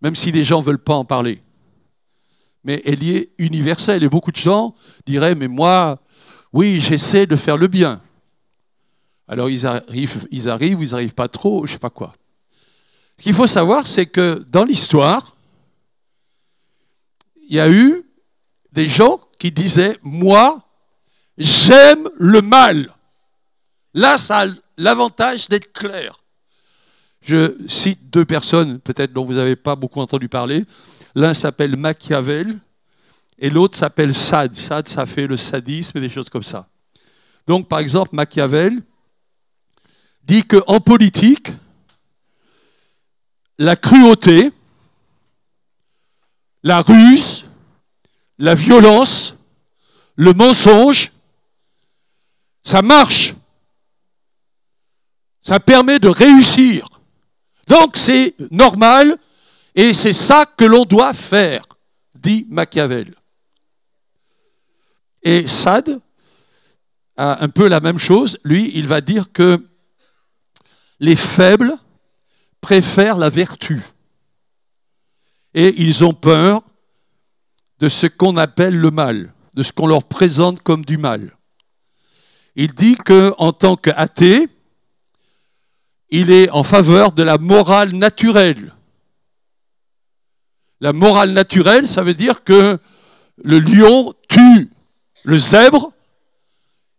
même si les gens ne veulent pas en parler. Mais elle y est universelle, et beaucoup de gens diraient, mais moi, oui, j'essaie de faire le bien. Alors ils arrivent, ils n'arrivent pas trop, je ne sais pas quoi. Ce qu'il faut savoir, c'est que dans l'histoire, il y a eu des gens qui disaient, moi, j'aime le mal. Là, ça a l'avantage d'être clair. Je cite deux personnes, peut-être dont vous n'avez pas beaucoup entendu parler. L'un s'appelle Machiavel et l'autre s'appelle Sade. Sade, ça fait le sadisme et des choses comme ça. Donc, par exemple, Machiavel dit qu'en politique, la cruauté, la ruse, la violence, le mensonge, ça marche. Ça permet de réussir. Donc c'est normal et c'est ça que l'on doit faire, dit Machiavel. Et Sade a un peu la même chose. Lui, il va dire que les faibles préfèrent la vertu. Et ils ont peur de ce qu'on appelle le mal, de ce qu'on leur présente comme du mal. Il dit qu'en tant qu'athée, il est en faveur de la morale naturelle. La morale naturelle, ça veut dire que le lion tue le zèbre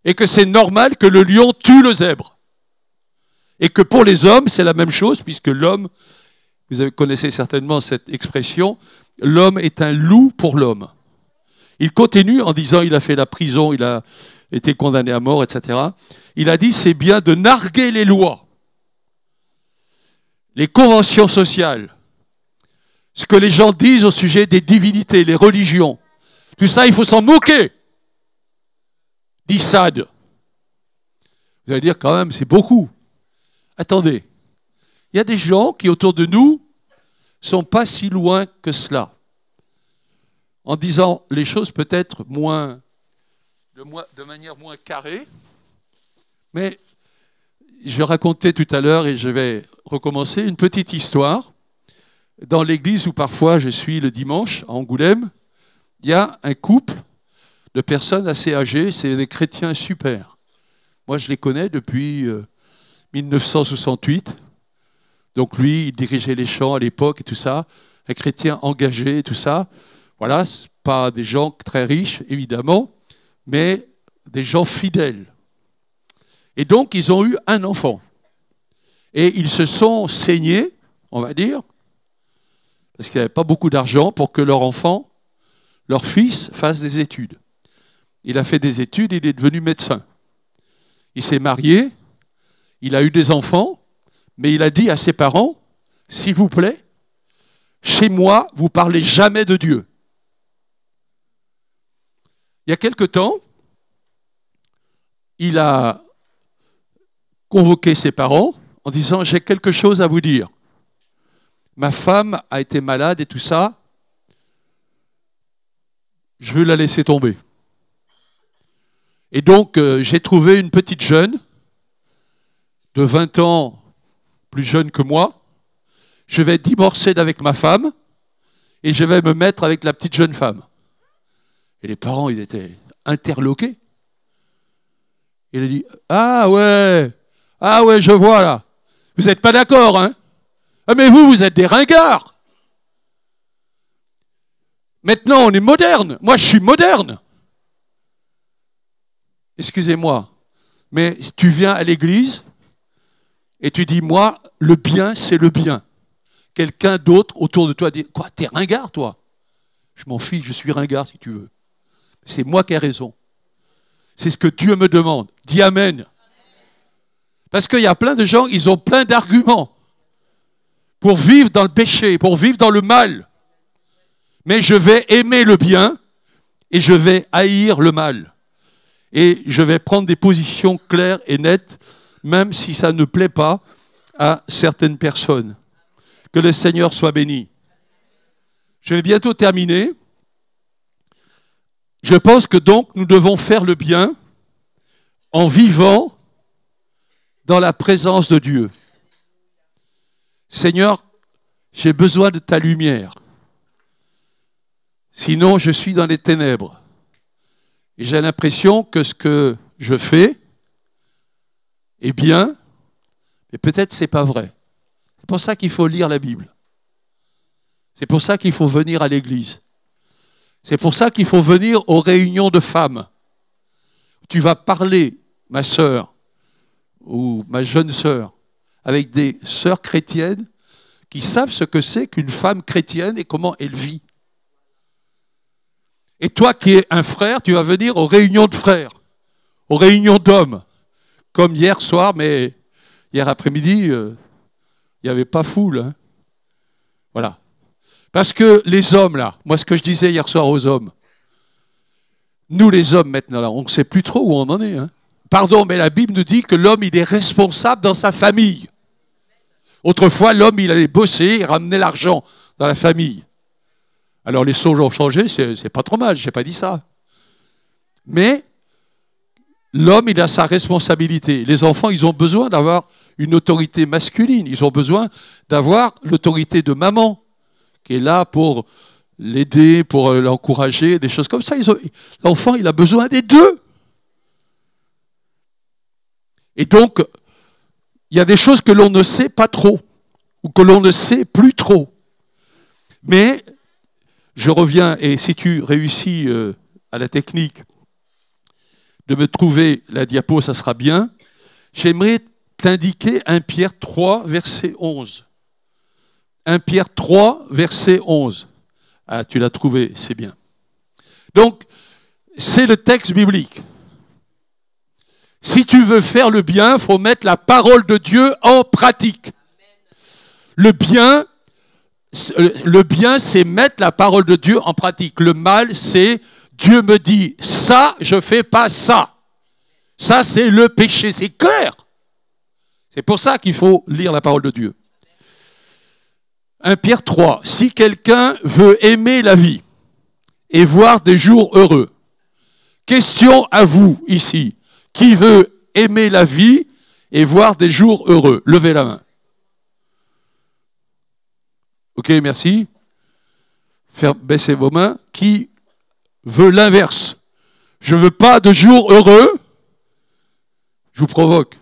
et que c'est normal que le lion tue le zèbre. Et que pour les hommes, c'est la même chose, puisque l'homme, vous connaissez certainement cette expression, l'homme est un loup pour l'homme. Il continue en disant, il a fait la prison, il a été condamné à mort, etc. Il a dit, c'est bien de narguer les lois, les conventions sociales, ce que les gens disent au sujet des divinités, les religions. Tout ça, il faut s'en moquer, dit Sade. Vous allez dire, quand même, c'est beaucoup. Attendez, il y a des gens qui, autour de nous, ne sont pas si loin que cela. En disant les choses peut-être de manière moins carrée, mais je racontais tout à l'heure, et je vais recommencer, une petite histoire. Dans l'église où parfois je suis le dimanche, à Angoulême, il y a un couple de personnes assez âgées, c'est des chrétiens super. Moi, je les connais depuis 1968. Donc lui, il dirigeait les chants à l'époque et tout ça, un chrétien engagé et tout ça. Voilà, ce pas des gens très riches, évidemment, mais des gens fidèles. Et donc, ils ont eu un enfant. Et ils se sont saignés, on va dire, parce qu'il n'y avait pas beaucoup d'argent pour que leur enfant, leur fils, fasse des études. Il a fait des études, il est devenu médecin. Il s'est marié, il a eu des enfants, mais il a dit à ses parents, s'il vous plaît, chez moi, vous ne parlez jamais de Dieu. Il y a quelque temps, il a convoqué ses parents en disant, j'ai quelque chose à vous dire. Ma femme a été malade et tout ça, je veux la laisser tomber. Et donc, j'ai trouvé une petite jeune de 20 ans, plus jeune que moi. Je vais divorcer d'avec ma femme et je vais me mettre avec la petite jeune femme. Et les parents, ils étaient interloqués. Il a dit, ah ouais, je vois là. Vous n'êtes pas d'accord, hein? Ah mais vous êtes des ringards. Maintenant, on est moderne. Moi, je suis moderne. Excusez-moi, mais tu viens à l'église et tu dis, moi, le bien, c'est le bien. Quelqu'un d'autre autour de toi dit, quoi, t'es ringard, toi? Je m'en fiche, je suis ringard si tu veux. C'est moi qui ai raison. C'est ce que Dieu me demande. Dis amen. Parce qu'il y a plein de gens, ils ont plein d'arguments pour vivre dans le péché, pour vivre dans le mal. Mais je vais aimer le bien et je vais haïr le mal. Et je vais prendre des positions claires et nettes, même si ça ne plaît pas à certaines personnes. Que le Seigneur soit béni. Je vais bientôt terminer. Je pense que donc nous devons faire le bien en vivant dans la présence de Dieu. Seigneur, j'ai besoin de ta lumière. Sinon, je suis dans les ténèbres. Et j'ai l'impression que ce que je fais est bien, mais peut-être ce n'est pas vrai. C'est pour ça qu'il faut lire la Bible. C'est pour ça qu'il faut venir à l'église. C'est pour ça qu'il faut venir aux réunions de femmes. Tu vas parler, ma sœur, ou ma jeune sœur, avec des sœurs chrétiennes qui savent ce que c'est qu'une femme chrétienne et comment elle vit. Et toi qui es un frère, tu vas venir aux réunions de frères, aux réunions d'hommes, comme hier soir, mais hier après-midi, il n'y avait pas foule. Hein. Voilà. Parce que les hommes, là, moi ce que je disais hier soir aux hommes, nous les hommes maintenant, là, on ne sait plus trop où on en est. Hein. Pardon, mais la Bible nous dit que l'homme, il est responsable dans sa famille. Autrefois, l'homme, il allait bosser, il ramenait l'argent dans la famille. Alors les choses ont changé, c'est pas trop mal, je n'ai pas dit ça. Mais l'homme, il a sa responsabilité. Les enfants, ils ont besoin d'avoir une autorité masculine. Ils ont besoin d'avoir l'autorité de maman, qui est là pour l'aider, pour l'encourager, des choses comme ça. L'enfant, il a besoin des deux. Et donc, il y a des choses que l'on ne sait pas trop, ou que l'on ne sait plus trop. Mais je reviens, et si tu réussis à la technique de me trouver la diapo, ça sera bien. J'aimerais t'indiquer 1 Pierre 3, verset 11. 1 Pierre 3, verset 11. Ah, tu l'as trouvé, c'est bien. Donc, c'est le texte biblique. Si tu veux faire le bien, il faut mettre la parole de Dieu en pratique. Le bien, c'est mettre la parole de Dieu en pratique. Le mal, c'est Dieu me dit ça, je ne fais pas ça. Ça, c'est le péché, c'est clair. C'est pour ça qu'il faut lire la parole de Dieu. 1 Pierre 3, si quelqu'un veut aimer la vie et voir des jours heureux, question à vous ici, qui veut aimer la vie et voir des jours heureux? Levez la main. Ok, merci. Baissez vos mains. Qui veut l'inverse? Je ne veux pas de jours heureux. Je vous provoque.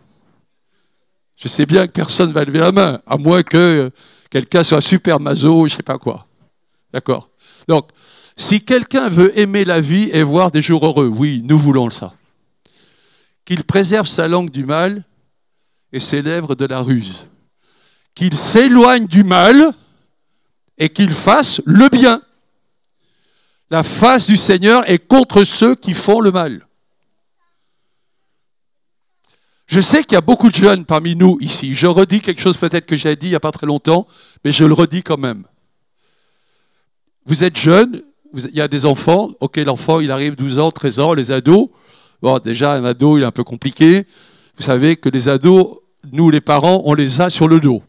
Je sais bien que personne ne va lever la main, à moins que quelqu'un soit super maso, je ne sais pas quoi. D'accord? Donc, si quelqu'un veut aimer la vie et voir des jours heureux, oui, nous voulons ça. Qu'il préserve sa langue du mal et ses lèvres de la ruse. Qu'il s'éloigne du mal et qu'il fasse le bien. La face du Seigneur est contre ceux qui font le mal. Je sais qu'il y a beaucoup de jeunes parmi nous ici. Je redis quelque chose peut-être que j'ai dit il n'y a pas très longtemps, mais je le redis quand même. Vous êtes jeunes, il y a des enfants. Ok, l'enfant, il arrive 12 ans, 13 ans, les ados. Bon, déjà, un ado, il est un peu compliqué. Vous savez que les ados, nous, les parents, on les a sur le dos.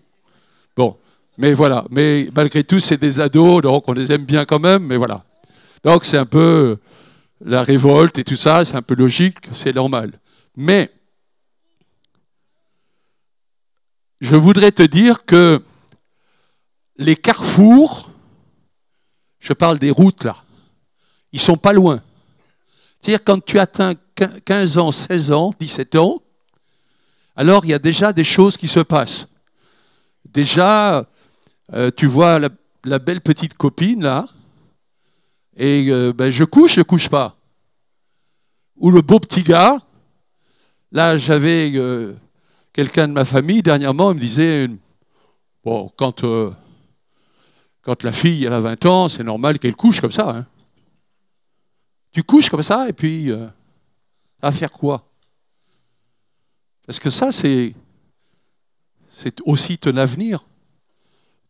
Bon, mais voilà. Mais malgré tout, c'est des ados, donc on les aime bien quand même, mais voilà. Donc, c'est un peu la révolte et tout ça, c'est un peu logique, c'est normal. Mais je voudrais te dire que les carrefours, je parle des routes là, ils sont pas loin. C'est-à-dire quand tu atteins 15 ans, 16 ans, 17 ans, alors il y a déjà des choses qui se passent. Déjà, tu vois la belle petite copine là, Et je couche pas. Ou le beau petit gars, là j'avais quelqu'un de ma famille, dernièrement, il me disait, bon, quand la fille elle a 20 ans, c'est normal qu'elle couche comme ça. Hein. Tu couches comme ça et puis, ça va faire quoi? Parce que ça, c'est aussi ton avenir.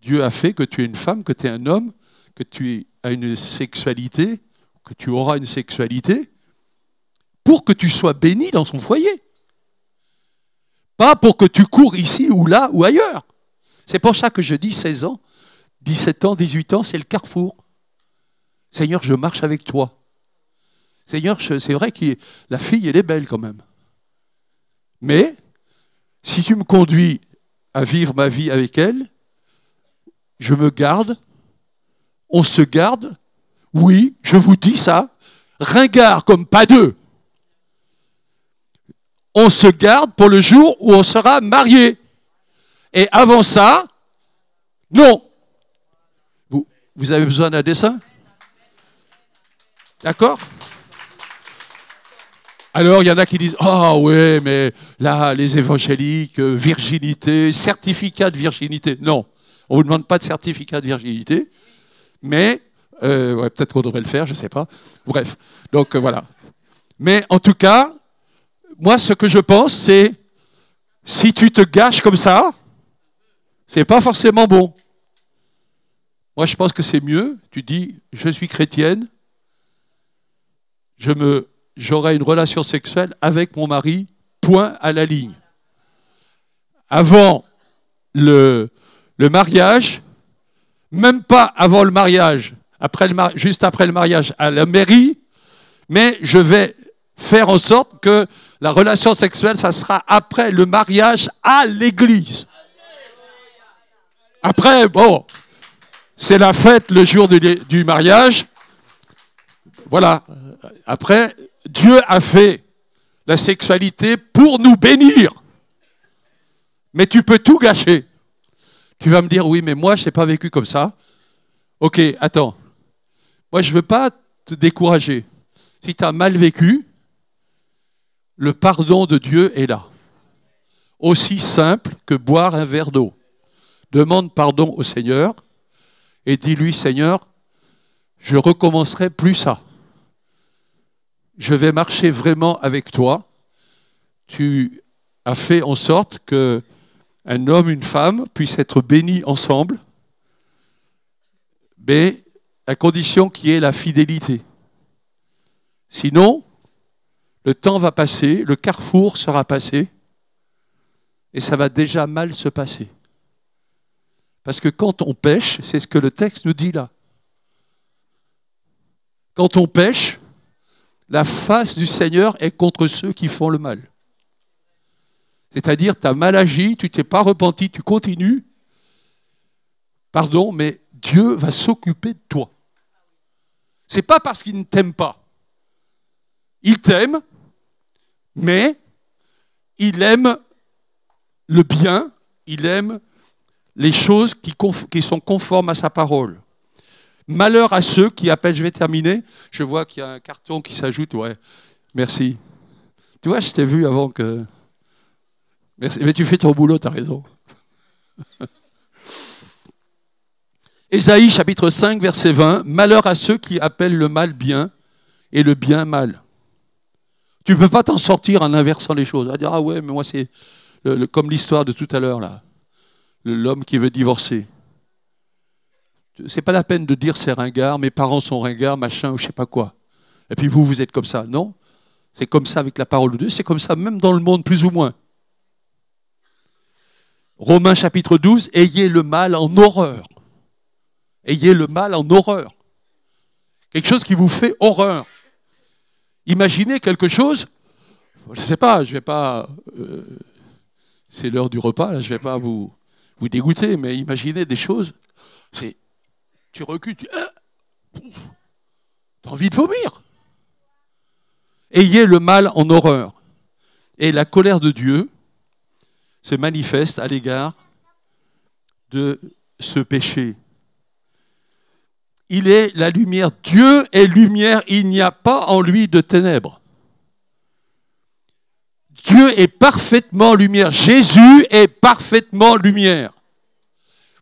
Dieu a fait que tu es une femme, que tu es un homme, que tu as une sexualité, que tu auras une sexualité, pour que tu sois béni dans son foyer. Pas pour que tu cours ici ou là ou ailleurs. C'est pour ça que je dis 16 ans, 17 ans, 18 ans, c'est le carrefour. Seigneur, je marche avec toi. Seigneur, c'est vrai que la fille, elle est belle quand même. Mais, si tu me conduis à vivre ma vie avec elle, je me garde, on se garde, oui, je vous dis ça, ringard comme pas deux. On se garde pour le jour où on sera marié. Et avant ça, non. Vous avez besoin d'un dessin? D'accord? Alors, il y en a qui disent « Ah ouais, mais là, les évangéliques, virginité, certificat de virginité. » Non, on ne vous demande pas de certificat de virginité, mais ouais, peut-être qu'on devrait le faire, je ne sais pas. Bref, donc voilà. Mais en tout cas, moi, ce que je pense, c'est si tu te gâches comme ça, c'est pas forcément bon. Moi, je pense que c'est mieux. Tu dis, je suis chrétienne, j'aurai une relation sexuelle avec mon mari, point à la ligne. Avant le mariage, même pas avant le mariage, juste après le mariage à la mairie, mais je vais faire en sorte que la relation sexuelle, ça sera après le mariage à l'église. Après, bon, c'est la fête le jour du mariage. Voilà. Après, Dieu a fait la sexualité pour nous bénir. Mais tu peux tout gâcher. Tu vas me dire, oui, mais moi, je n'ai pas vécu comme ça. Ok, attends. Moi, je ne veux pas te décourager. Si tu as mal vécu, le pardon de Dieu est là. Aussi simple que boire un verre d'eau. Demande pardon au Seigneur et dis-lui, Seigneur, je recommencerai plus ça. Je vais marcher vraiment avec toi. Tu as fait en sorte qu'un homme, une femme puissent être bénis ensemble, mais à condition qu'il y ait la fidélité. Sinon, le temps va passer, le carrefour sera passé, et ça va déjà mal se passer. Parce que quand on pêche, c'est ce que le texte nous dit là. Quand on pêche, la face du Seigneur est contre ceux qui font le mal. C'est-à-dire, tu as mal agi, tu ne t'es pas repenti, tu continues. Pardon, mais Dieu va s'occuper de toi. Ce n'est pas parce qu'il ne t'aime pas. Il t'aime, mais il aime le bien, il aime les choses qui sont conformes à sa parole. Malheur à ceux qui appellent, je vais terminer, je vois qu'il y a un carton qui s'ajoute, ouais, merci. Tu vois, je t'ai vu avant que... Merci, mais tu fais ton boulot, tu as raison. Ésaïe chapitre 5, verset 20, malheur à ceux qui appellent le mal bien et le bien mal. Tu ne peux pas t'en sortir en inversant les choses. À dire, ah ouais, mais moi c'est comme l'histoire de tout à l'heure, là. L'homme qui veut divorcer. C'est pas la peine de dire c'est ringard, mes parents sont ringards, machin, ou je sais pas quoi. Et puis vous êtes comme ça. Non, c'est comme ça avec la parole de Dieu, c'est comme ça même dans le monde, plus ou moins. Romains chapitre 12, ayez le mal en horreur. Ayez le mal en horreur. Quelque chose qui vous fait horreur. Imaginez quelque chose, je ne sais pas, je vais pas... c'est l'heure du repas, là, je ne vais pas vous dégoûter, mais imaginez des choses, tu recules, tu as envie de vomir. Ayez le mal en horreur. Et la colère de Dieu se manifeste à l'égard de ce péché. Il est la lumière. Dieu est lumière. Il n'y a pas en lui de ténèbres. Dieu est parfaitement lumière. Jésus est parfaitement lumière.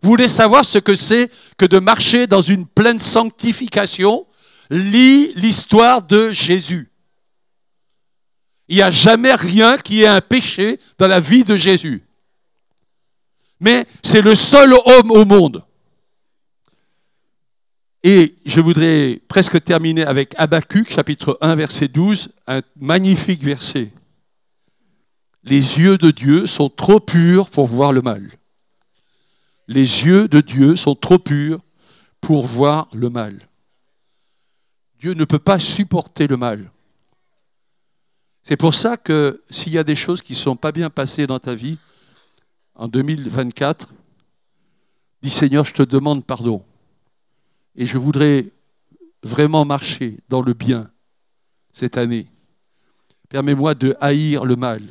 Vous voulez savoir ce que c'est que de marcher dans une pleine sanctification? Lis l'histoire de Jésus. Il n'y a jamais rien qui ait un péché dans la vie de Jésus. Mais c'est le seul homme au monde. Et je voudrais presque terminer avec Habacuc, chapitre 1, verset 12, un magnifique verset. Les yeux de Dieu sont trop purs pour voir le mal. Les yeux de Dieu sont trop purs pour voir le mal. Dieu ne peut pas supporter le mal. C'est pour ça que s'il y a des choses qui ne sont pas bien passées dans ta vie, en 2024, dis Seigneur, je te demande pardon. Et je voudrais vraiment marcher dans le bien cette année. Permets-moi de haïr le mal.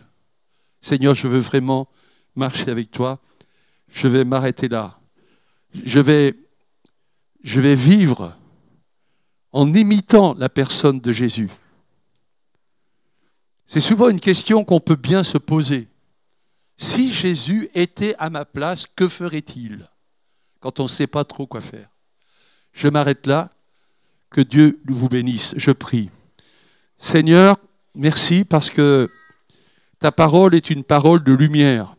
Seigneur, je veux vraiment marcher avec toi. Je vais m'arrêter là. Je vais vivre en imitant la personne de Jésus. C'est souvent une question qu'on peut bien se poser. Si Jésus était à ma place, que ferait-il quand on ne sait pas trop quoi faire? Je m'arrête là. Que Dieu vous bénisse. Je prie. Seigneur, merci parce que ta parole est une parole de lumière.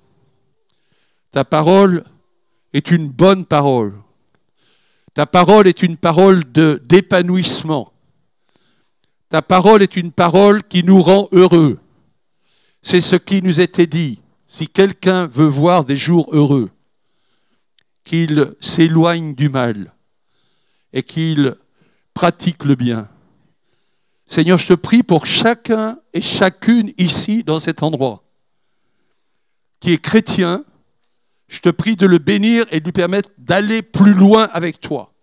Ta parole est une bonne parole. Ta parole est une parole d'épanouissement. Ta parole est une parole qui nous rend heureux. C'est ce qui nous était dit. Si quelqu'un veut voir des jours heureux, qu'il s'éloigne du mal et qu'il pratique le bien. Seigneur, je te prie pour chacun et chacune ici dans cet endroit qui est chrétien. Je te prie de le bénir et de lui permettre d'aller plus loin avec toi.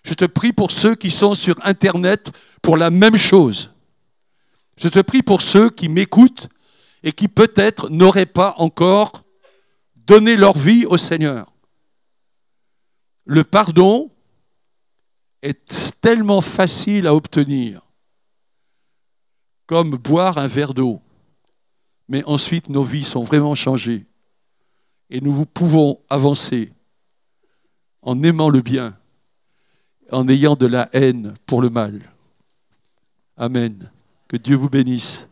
Je te prie pour ceux qui sont sur Internet pour la même chose. Je te prie pour ceux qui m'écoutent et qui peut-être n'auraient pas encore donné leur vie au Seigneur. Le pardon est tellement facile à obtenir, comme boire un verre d'eau. Mais ensuite, nos vies sont vraiment changées. Et nous pouvons avancer en aimant le bien, en ayant de la haine pour le mal. Amen. Que Dieu vous bénisse.